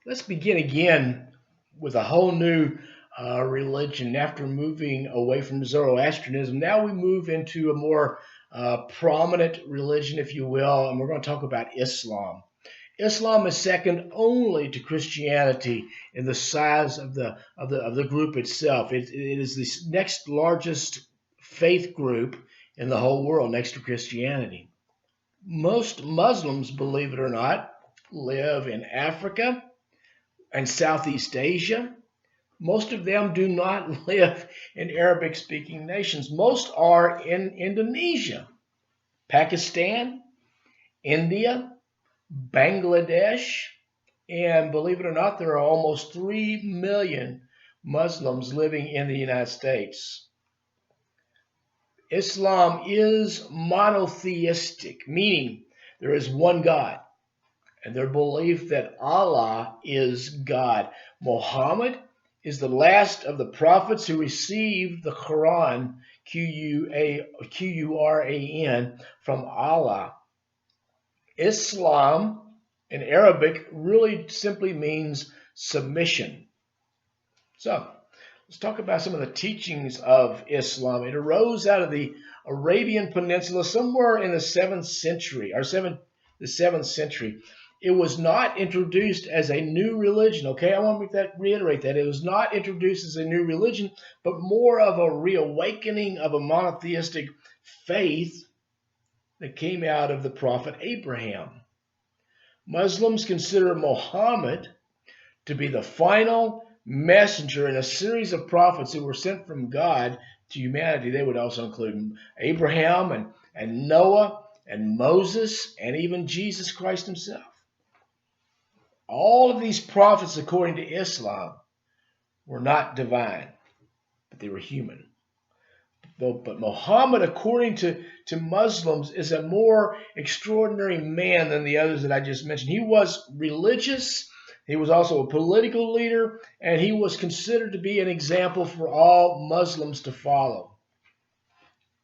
Let's begin again with a whole new religion after moving away from Zoroastrianism. Now we move into a more prominent religion, if you will, and we're going to talk about Islam. Islam is second only to Christianity in the size of the group itself. It is the next largest faith group in the whole world, next to Christianity. Most Muslims, believe it or not, live in Africa and Southeast Asia. Most of them do not live in Arabic speaking nations. Most are in Indonesia, Pakistan, India, Bangladesh, and believe it or not, there are almost 3 million Muslims living in the United States. Islam is monotheistic, meaning there is one God, and their belief that Allah is God. Muhammad is the last of the prophets who received the Quran, Quran, from Allah. Islam in Arabic really simply means submission. So, let's talk about some of the teachings of Islam. It arose out of the Arabian Peninsula somewhere in the 7th century, the 7th century. It was not introduced as a new religion, okay? I want to reiterate that. It was not introduced as a new religion, but more of a reawakening of a monotheistic faith that came out of the prophet Abraham. Muslims consider Muhammad to be the final messenger in a series of prophets who were sent from God to humanity. They would also include Abraham and Noah and Moses and even Jesus Christ himself. All of these prophets, according to Islam, were not divine, but they were human. But Muhammad, according to Muslims, is a more extraordinary man than the others that I just mentioned. He was religious, he was also a political leader, and he was considered to be an example for all Muslims to follow.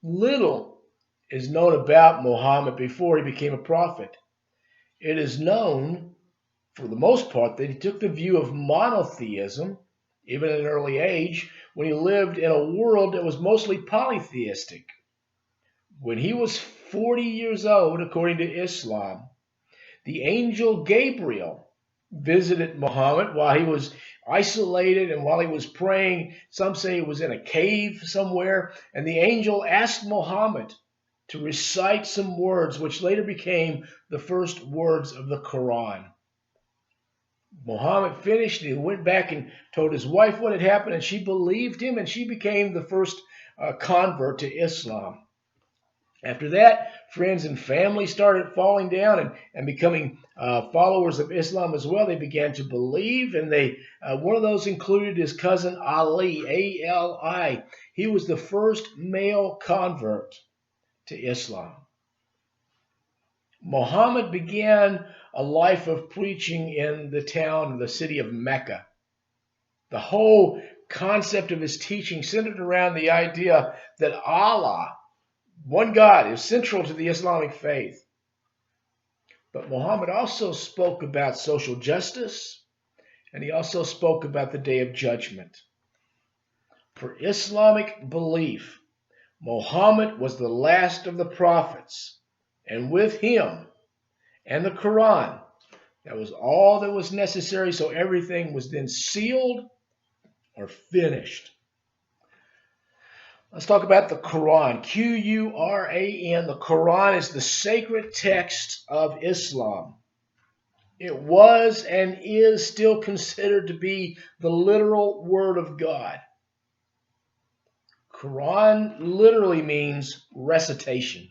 Little is known about Muhammad before he became a prophet. It is known, for the most part, that he took the view of monotheism, even at an early age, when he lived in a world that was mostly polytheistic. When he was 40 years old, according to Islam, the angel Gabriel visited Muhammad while he was isolated and while he was praying. Some say he was in a cave somewhere, and the angel asked Muhammad to recite some words which later became the first words of the Quran. Muhammad finished and he went back and told his wife what had happened, and she believed him, and she became the first convert to Islam. After that, friends and family started falling down and becoming followers of Islam as well. They began to believe, and one of those included his cousin Ali, Ali. He was the first male convert to Islam. Muhammad began a life of preaching in the city of Mecca. The whole concept of his teaching centered around the idea that Allah, one God, is central to the Islamic faith. But Muhammad also spoke about social justice, and he also spoke about the Day of Judgment. For Islamic belief, Muhammad was the last of the prophets, and with him and the Quran, that was all that was necessary, so everything was then sealed or finished. Let's talk about the Quran. Quran. The Quran is the sacred text of Islam. It was and is still considered to be the literal word of God. Quran literally means recitation,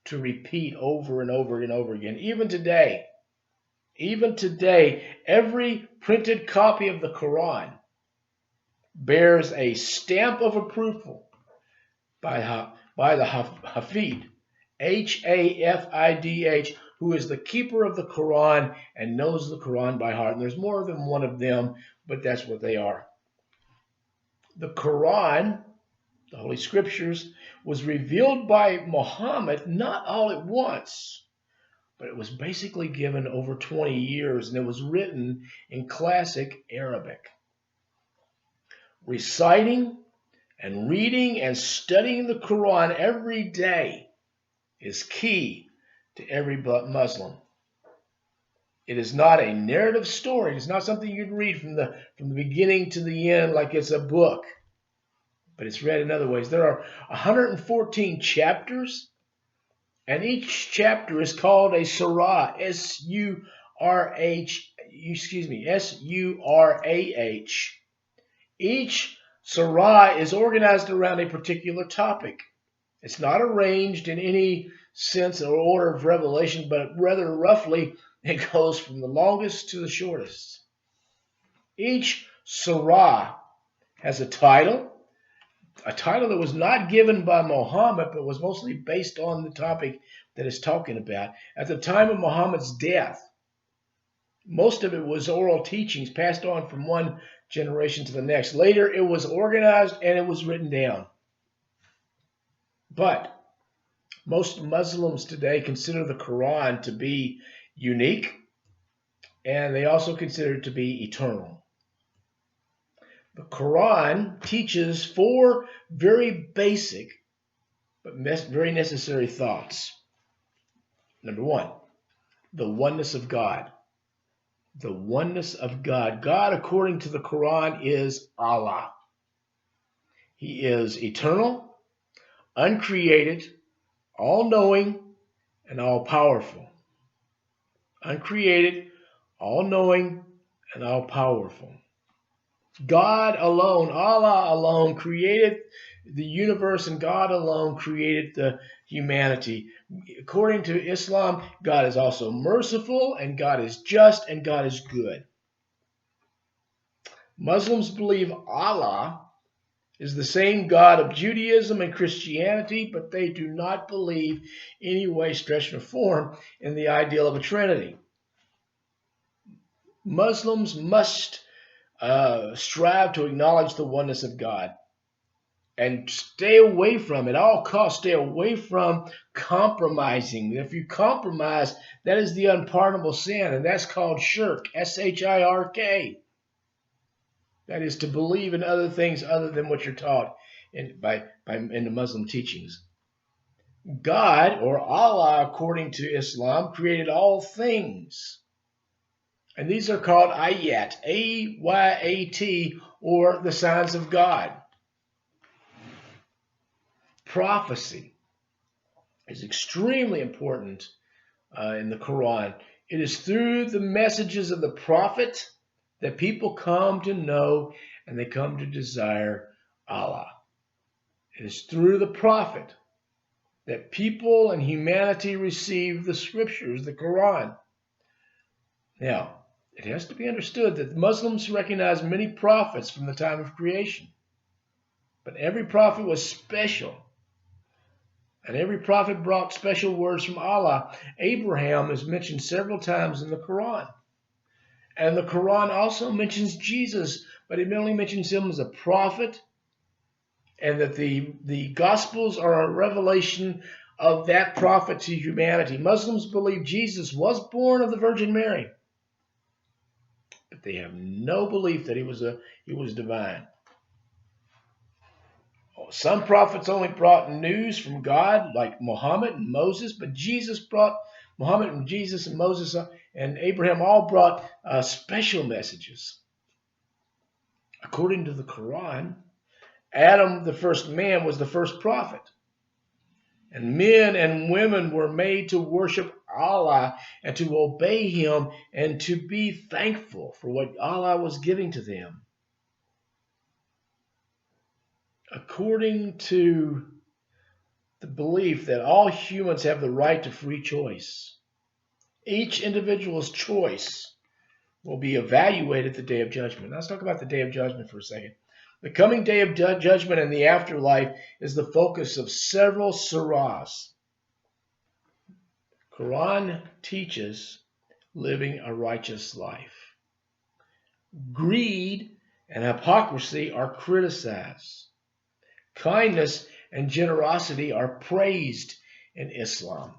to repeat over and over and over again. Even today, every printed copy of the Quran bears a stamp of approval by the Hafid, Hafidh, who is the keeper of the Quran and knows the Quran by heart. And there's more than one of them, but that's what they are. The Quran, the Holy Scriptures, was revealed by Muhammad not all at once, but it was basically given over 20 years, and it was written in classic Arabic. Reciting and reading and studying the Quran every day is key to every Muslim. It is not a narrative story. It's not something you can read from the beginning to the end like it's a book, but it's read in other ways. There are 114 chapters, and each chapter is called a surah, S-U-R-A-H. Each surah is organized around a particular topic. It's not arranged in any sense or order of revelation, but rather roughly it goes from the longest to the shortest. Each surah has a title that was not given by Muhammad, but was mostly based on the topic that it's talking about. At the time of Muhammad's death, most of it was oral teachings passed on from one generation to the next. Later, it was organized and it was written down. But most Muslims today consider the Quran to be unique, and they also consider it to be eternal. The Quran teaches 4 very basic but very necessary thoughts. Number 1, the oneness of God. The oneness of God. God, according to the Quran, is Allah. He is eternal, uncreated, all-knowing, and all-powerful. Uncreated, all-knowing, and all-powerful. God alone, Allah alone, created the universe, and God alone created the humanity. According to Islam, God is also merciful, and God is just, and God is good. Muslims believe Allah is the same God of Judaism and Christianity, but they do not believe any way, stretch, or form in the ideal of a Trinity. Muslims must strive to acknowledge the oneness of God and stay away from, at all costs, stay away from compromising. If you compromise, that is the unpardonable sin, and that's called shirk, S-H-I-R-K. That is to believe in other things other than what you're taught in the Muslim teachings. God, or Allah, according to Islam, created all things. And these are called ayat, A-Y-A-T, or the signs of God. Prophecy is extremely important in the Quran. It is through the messages of the prophet that people come to know and they come to desire Allah. It is through the prophet that people and humanity receive the scriptures, the Quran. Now, it has to be understood that Muslims recognize many prophets from the time of creation. But every prophet was special. And every prophet brought special words from Allah. Abraham is mentioned several times in the Quran. And the Quran also mentions Jesus, but it only mentions him as a prophet, and that the Gospels are a revelation of that prophet to humanity. Muslims believe Jesus was born of the Virgin Mary, but they have no belief that he was divine. Some prophets only brought news from God, like Muhammad and Moses, but Muhammad and Jesus and Moses and Abraham all brought special messages. According to the Quran, Adam, the first man, was the first prophet. And men and women were made to worship Allah and to obey him and to be thankful for what Allah was giving to them. According to the belief that all humans have the right to free choice, each individual's choice will be evaluated at the day of judgment. Now, let's talk about the day of judgment for a second. The coming day of judgment and the afterlife is the focus of several surahs. Quran teaches living a righteous life. Greed and hypocrisy are criticized. Kindness and generosity are praised in Islam.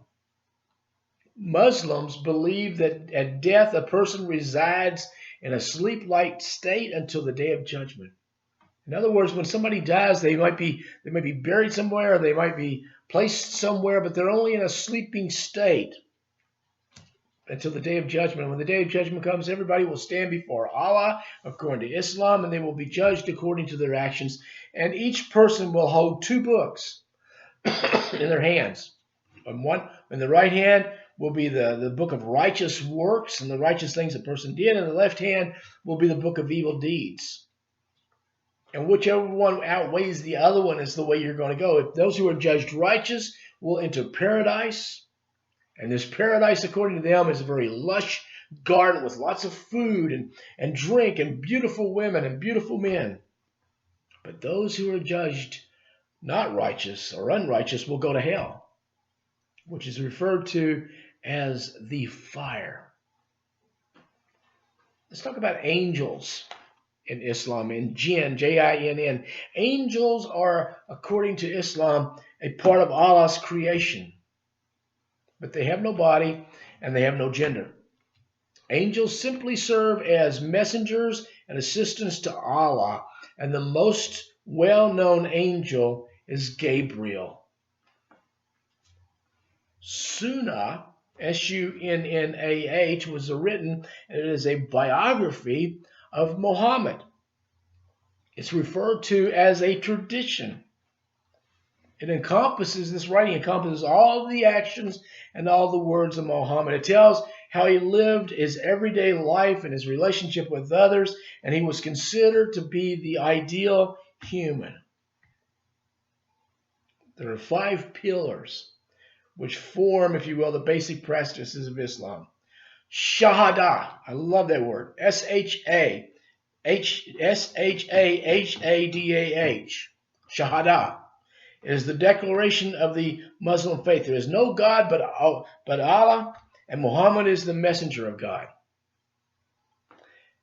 Muslims believe that at death a person resides in a sleep-like state until the day of judgment. In other words, when somebody dies, they might be buried somewhere, or they might be placed somewhere, but they're only in a sleeping state until the day of judgment. When the day of judgment comes, everybody will stand before Allah according to Islam, and they will be judged according to their actions. And each person will hold two books in their hands. One in the right hand will be the book of righteous works and the righteous things a person did, and the left hand will be the book of evil deeds. And whichever one outweighs the other one is the way you're going to go. If those who are judged righteous will enter paradise, and this paradise, according to them, is a very lush garden with lots of food and drink and beautiful women and beautiful men. But those who are judged not righteous or unrighteous will go to hell, which is referred to as the fire. Let's talk about angels in Islam, in jinn, Jinn. Angels are, according to Islam, a part of Allah's creation, but they have no body and they have no gender. Angels simply serve as messengers and assistants to Allah, and the most well-known angel is Gabriel. Sunnah, Sunnah, was written, and it is a biography of Muhammad. It's referred to as a tradition. This writing encompasses all the actions and all the words of Muhammad. It tells how he lived his everyday life and his relationship with others, and he was considered to be the ideal human. There are 5 pillars which form, if you will, the basic practices of Islam. Shahada, I love that word, Shahada, Shahada, is the declaration of the Muslim faith. There is no God but Allah, and Muhammad is the messenger of God.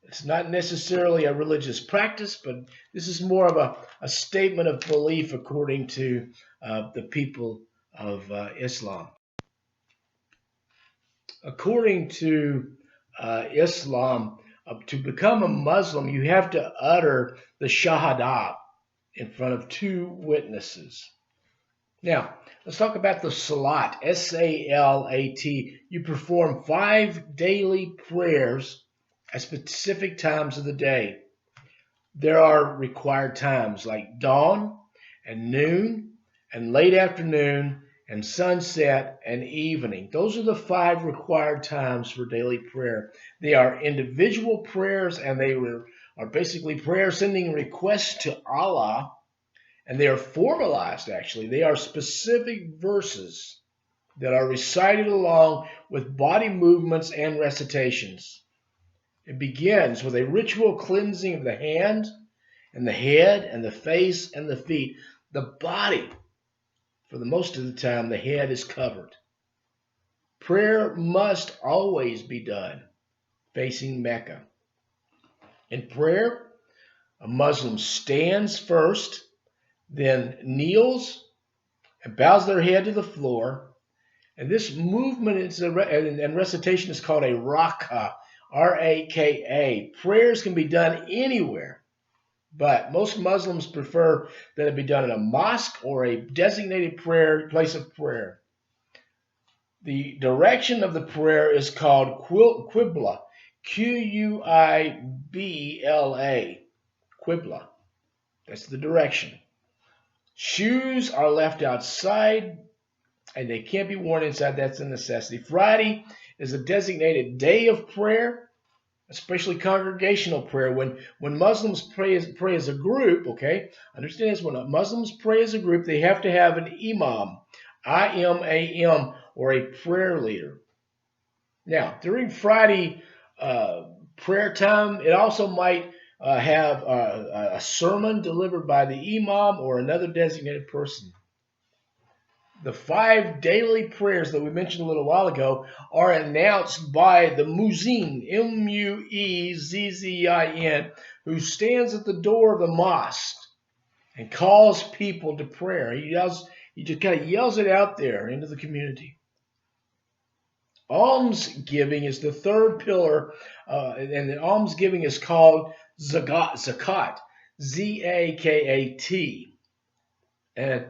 It's not necessarily a religious practice, but this is more of a statement of belief according to the people of Islam. According to Islam, to become a Muslim, you have to utter the Shahada in front of 2 witnesses. Now, let's talk about the Salat, S-A-L-A-T. You perform 5 daily prayers at specific times of the day. There are required times like dawn and noon and late afternoon and sunset and evening. Those are the 5 required times for daily prayer. They are individual prayers, and they are basically prayers sending requests to Allah, and they are formalized, actually. They are specific verses that are recited along with body movements and recitations. It begins with a ritual cleansing of the hand and the head and the face and the feet. The body, for the most of the time, the head is covered. Prayer must always be done facing Mecca. In prayer, a Muslim stands first, then kneels and bows their head to the floor. And this movement and recitation is called a raka, R-A-K-A. Prayers can be done anywhere, but most Muslims prefer that it be done in a mosque or a designated place of prayer. The direction of the prayer is called Qibla, Q-U-I-B-L-A, Qibla. That's the direction. Shoes are left outside, and they can't be worn inside. That's a necessity. Friday is a designated day of prayer, especially congregational prayer. When Muslims pray as a group, okay, understand this, when Muslims pray as a group, they have to have an imam, I-M-A-M, or a prayer leader. Now, during Friday prayer time, it also might have a sermon delivered by the imam or another designated person. The 5 daily prayers that we mentioned a little while ago are announced by the muezzin, M-U-E-Z-Z-I-N, who stands at the door of the mosque and calls people to prayer. He just kind of yells it out there into the community. Almsgiving is the third pillar, and the almsgiving is called zakat, Z-A-K-A-T. And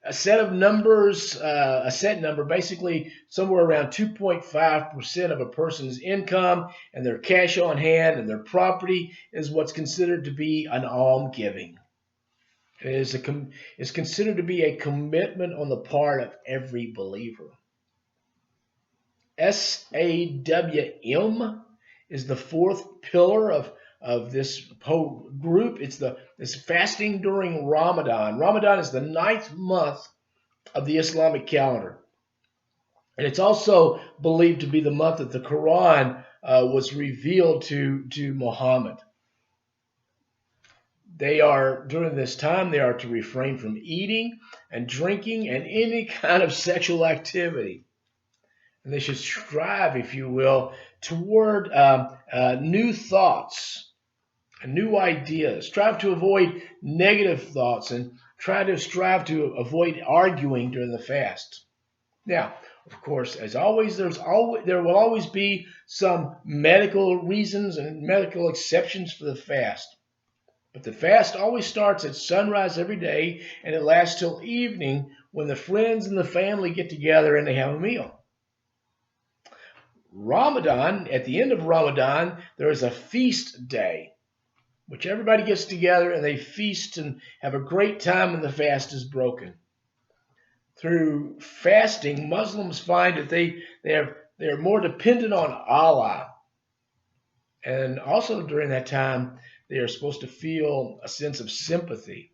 a set of numbers, a set number, basically somewhere around 2.5% of a person's income and their cash on hand and their property is what's considered to be an almsgiving. It is considered to be a commitment on the part of every believer. SAWM is the fourth pillar of this whole group. It's fasting during Ramadan. Ramadan is the 9th month of the Islamic calendar. And it's also believed to be the month that the Quran was revealed to Muhammad. During this time, they are to refrain from eating and drinking and any kind of sexual activity. And they should strive, if you will, toward new thoughts and new ideas. Strive to avoid negative thoughts and strive to avoid arguing during the fast. Now, of course, as always, there will always be some medical reasons and medical exceptions for the fast. But the fast always starts at sunrise every day, and it lasts till evening when the friends and the family get together and they have a meal. Ramadan, at the end of Ramadan, there is a feast day, which everybody gets together and they feast and have a great time when the fast is broken. Through fasting, Muslims find that they are more dependent on Allah. And also during that time, they are supposed to feel a sense of sympathy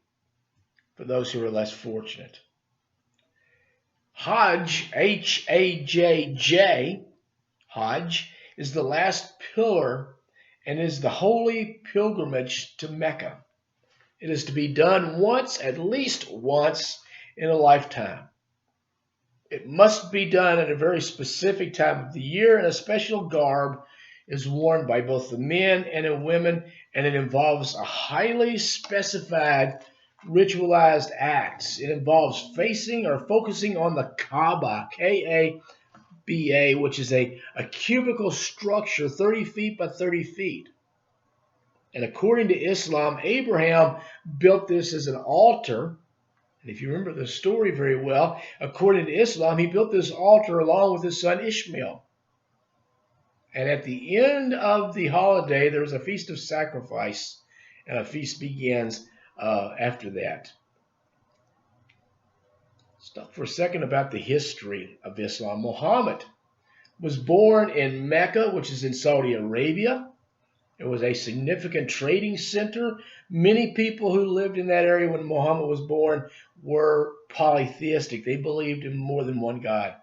for those who are less fortunate. Hajj, H-A-J-J, Hajj is the last pillar and is the holy pilgrimage to Mecca. It is to be done at least once in a lifetime. It must be done at a very specific time of the year, and a special garb is worn by both the men and the women, and it involves a highly specified ritualized acts. It involves facing or focusing on the Kaaba, K-A-B-A, which is a cubical structure 30 feet by 30 feet. And according to Islam, Abraham built this as an altar. And if you remember the story very well, according to Islam, he built this altar along with his son Ishmael. And at the end of the holiday, there was a feast of sacrifice, and a feast begins after that. Let's talk for a second about the history of Islam. Muhammad was born in Mecca, which is in Saudi Arabia. It was a significant trading center. Many people who lived in that area when Muhammad was born were polytheistic. They believed in more than one God.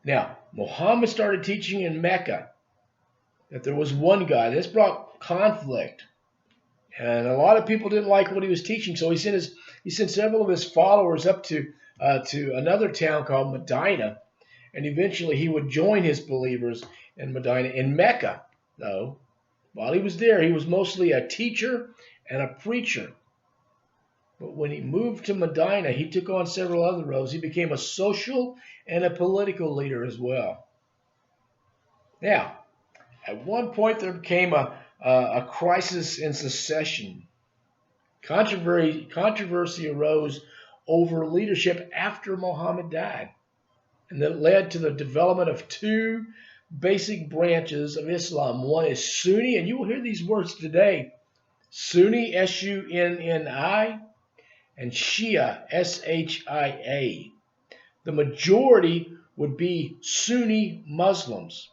Now, Muhammad started teaching in Mecca that there was one God. This brought conflict. And a lot of people didn't like what he was teaching, so he sent several of his followers up to another town called Medina, and eventually he would join his believers in Medina. In Mecca, though, while he was there, he was mostly a teacher and a preacher. But when he moved to Medina, he took on several other roles. He became a social and a political leader as well. Now, at one point there became a crisis in succession. Controversy arose over leadership after Muhammad died, and that led to the development of two basic branches of Islam. One is Sunni, and you will hear these words today: Sunni, S-U-N-N-I, and Shia, S-H-I-A. The majority would be Sunni Muslims.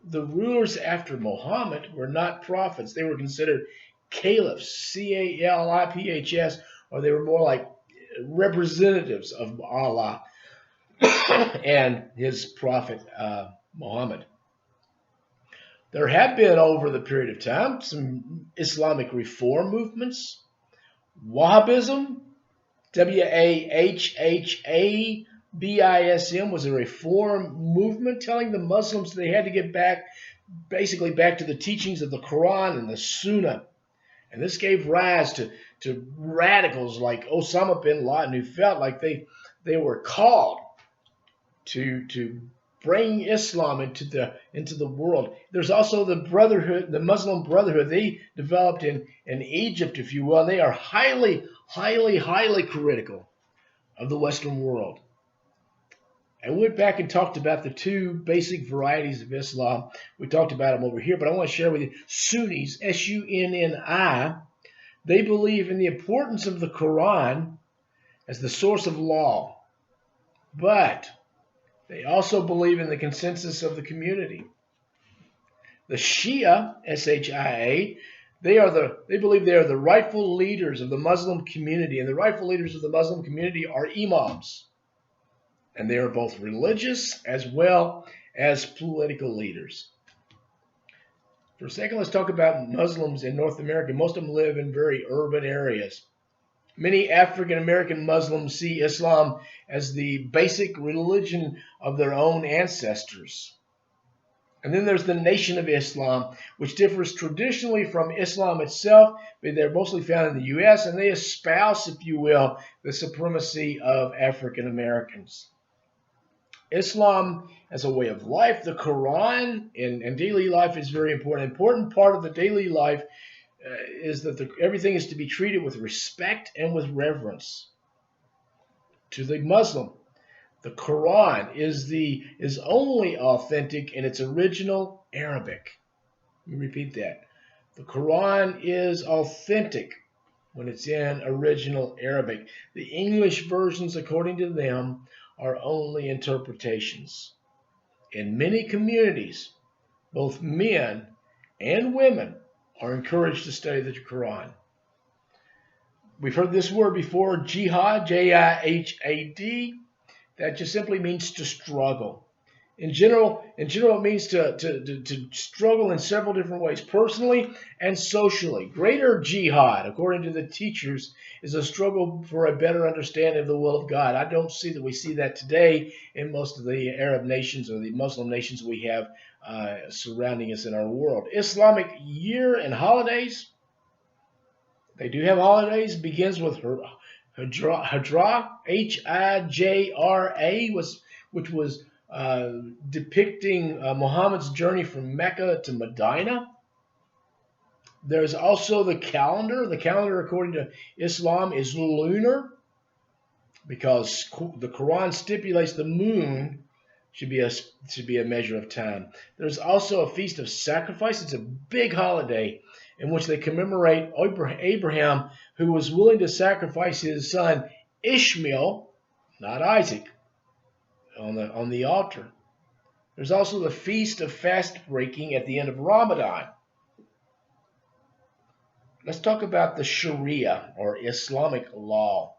The rulers after Muhammad were not prophets. They were considered caliphs, C-A-L-I-P-H-S, or they were more like representatives of Allah and his prophet Muhammad. There have been, over the period of time, some Islamic reform movements. Wahhabism, W-A-H-H-A-B-I-S-M, was a reform movement telling the Muslims they had to get back to the teachings of the Quran and the Sunnah. And this gave rise to radicals like Osama bin Laden, who felt like they were called to bringing Islam into the world. There's also the Brotherhood, the Muslim Brotherhood. They developed in Egypt, if you will. They are highly, highly, highly critical of the Western world. I went back and talked about the two basic varieties of Islam. We talked about them over here, but I want to share with you Sunnis, Sunni. They believe in the importance of the Quran as the source of law, but they also believe in the consensus of the community. The Shia, Shia, they believe they are the rightful leaders of the Muslim community, and the rightful leaders of the Muslim community are imams. And they are both religious as well as political leaders. For a second, let's talk about Muslims in North America. Most of them live in very urban areas. Many African American Muslims see Islam as the basic religion of their own ancestors. And then there's the Nation of Islam, which differs traditionally from Islam itself, but they're mostly found in the U.S., and they espouse, if you will, the supremacy of African Americans. Islam as a way of life, the Quran and daily life is very important. An important part of the daily life is that everything is to be treated with respect and with reverence. To the Muslim, the Quran is only authentic in its original Arabic. Let me repeat that. The Quran is authentic when it's in original Arabic. The English versions, according to them, are only interpretations. In many communities, both men and women are encouraged to study the Quran. We've heard this word before, jihad, Jihad. That just simply means to struggle. In general, it means to struggle in several different ways, personally and socially. Greater jihad, according to the teachers, is a struggle for a better understanding of the will of God. I don't see that we see that today in most of the Arab nations or the Muslim nations we have surrounding us in our world. Islamic year and holidays, they do have holidays. Begins with Hijra, Hijra, which was depicting Muhammad's journey from Mecca to Medina. There's also the calendar. The calendar, according to Islam, is lunar because the Quran stipulates the moon should be a measure of time. There's also a feast of sacrifice. It's a big holiday in which they commemorate Abraham, who was willing to sacrifice his son Ishmael, not Isaac, on the altar. There's also the feast of fast breaking at the end of Ramadan. Let's talk about the Sharia, or Islamic law.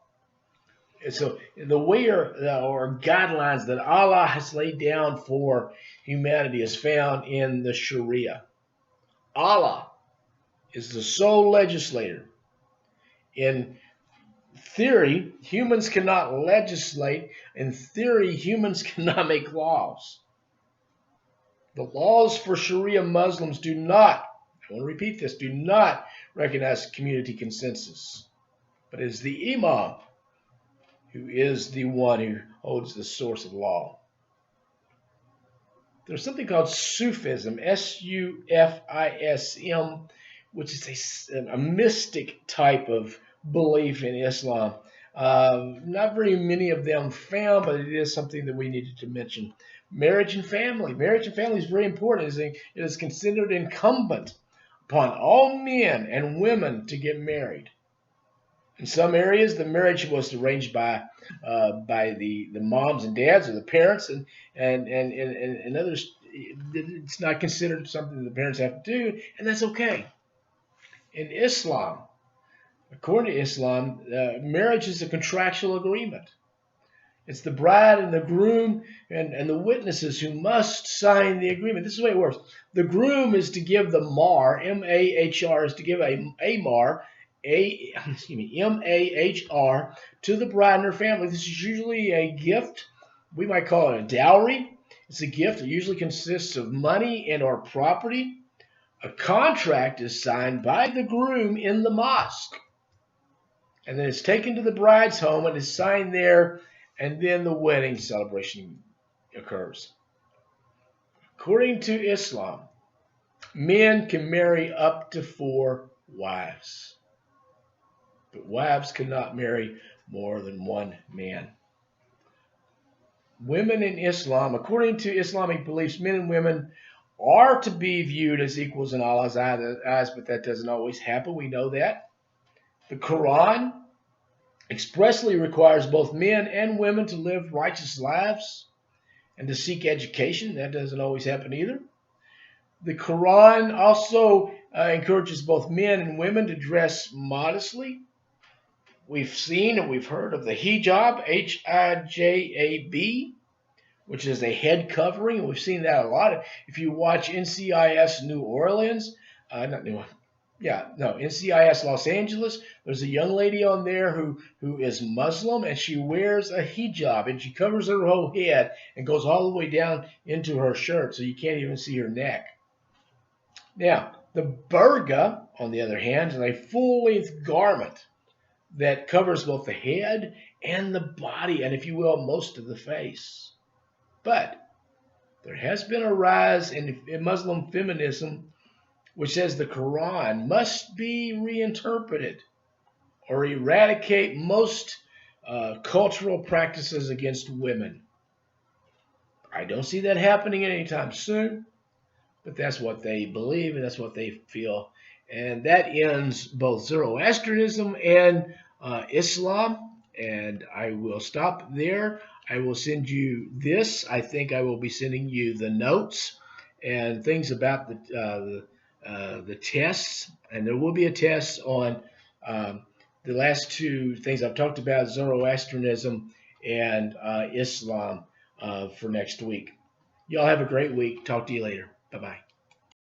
So the way or guidelines that Allah has laid down for humanity is found in the Sharia. Allah is the sole legislator. In theory, humans cannot legislate. In theory, humans cannot make laws. The laws for Sharia Muslims do not, I want to repeat this, do not recognize community consensus. But it is the Imam who is the one who holds the source of law. There's something called Sufism, Sufism, which is a mystic type of belief in Islam. Not very many of them found, but it is something that we needed to mention. Marriage and family. Marriage and family is very important. It is considered incumbent upon all men and women to get married. In some areas, the marriage was arranged by the moms and dads or the parents, and others, it's not considered something the parents have to do, and that's okay. In Islam, according to Islam, marriage is a contractual agreement. It's the bride and the groom and the witnesses who must sign the agreement. This is the way it works. The groom is to give the mahr, M-A-H-R, is to give a mahr, M-A-H-R, to the bride and her family. This is usually a gift. We might call it a dowry. It's a gift. It usually consists of money and or property. A contract is signed by the groom in the mosque. And then it's taken to the bride's home and is signed there, and then the wedding celebration occurs. according to Islam, men can marry up to 4 wives, but wives cannot marry more than one man. Women in Islam, according to Islamic beliefs, men and women are to be viewed as equals in Allah's eyes, but that doesn't always happen. We know that. The Quran expressly requires both men and women to live righteous lives and to seek education. That doesn't always happen either. The Quran also encourages both men and women to dress modestly. We've seen and we've heard of the hijab, Hijab, which is a head covering. We've seen that a lot. If you watch NCIS New Orleans, NCIS Los Angeles, there's a young lady on there who is Muslim, and she wears a hijab, and she covers her whole head and goes all the way down into her shirt, so you can't even see her neck. Now, the burqa, on the other hand, is a full-length garment that covers both the head and the body, and if you will, most of the face. But there has been a rise in Muslim feminism, which says the Quran must be reinterpreted or eradicate most cultural practices against women. I don't see that happening anytime soon, but that's what they believe and that's what they feel. And that ends both Zoroastrianism and Islam. And I will stop there. I will send you this. I think I will be sending you the notes and things about the tests. And there will be a test on the last two things I've talked about, Zoroastrianism and Islam, for next week. Y'all have a great week. Talk to you later. Bye-bye.